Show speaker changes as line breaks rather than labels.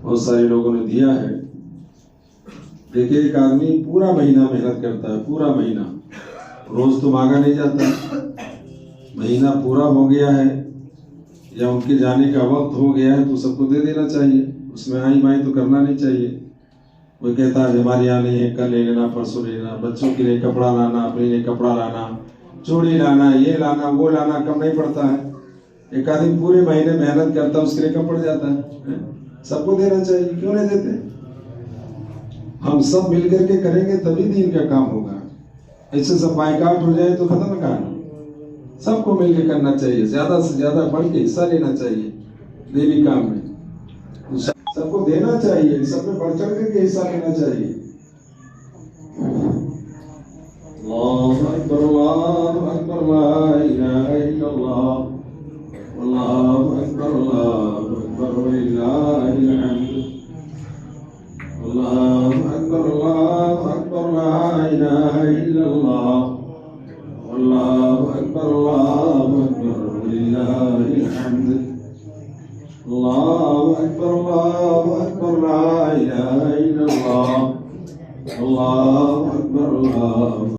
बहुत सारे लोगों ने दिया है। देखिए, एक आदमी पूरा महीना मेहनत करता है, पूरा महीना, रोज तो मांगा नहीं जाता। महीना पूरा हो गया है या उनके जाने का वक्त हो गया है तो सबको दे देना चाहिए, उसमें आई माई तो करना नहीं चाहिए। कोई कहता है हमारे यहाँ नहीं है, कल ले लेना, परसों ले लेना, बच्चों के लिए कपड़ा लाना, अपने लिए कपड़ा लाना, चूड़ी लाना, ये लाना, वो लाना, कम नहीं पड़ता है। एक आदमी पूरे महीने मेहनत करता है, उसके लिए कम पड़ जाता है। सबको देना चाहिए, क्यों नहीं देते? हम सब मिलकर के करेंगे तभी दीन का काम होगा। ऐसे सब बाइकाट हो जाए तो खत्म काम। सबको मिलकर करना चाहिए, ज्यादा से ज्यादा बढ़ के हिस्सा लेना चाहिए दीनी काम में, सबको देना चाहिए, सब में बढ़ चढ़ करके हिस्सा लेना चाहिए। अल्लाहु अकबर, अल्लाहु अकबर, ला इलाहा इल्लल्लाह, अल्लाहु अकबर, अल्लाहु अकबर, वलिल्लाहिल हम्द। अल्लाहु अकबर, अल्लाहु अकबर, ला इलाहा इल्लल्लाह, अल्लाहु अकबर, अल्लाहु अकबर, वलिल्लाहिल हम्द। अल्लाहु अकबर, अल्लाहु अकबर, ला इलाहा इल्लल्लाह, अल्लाहु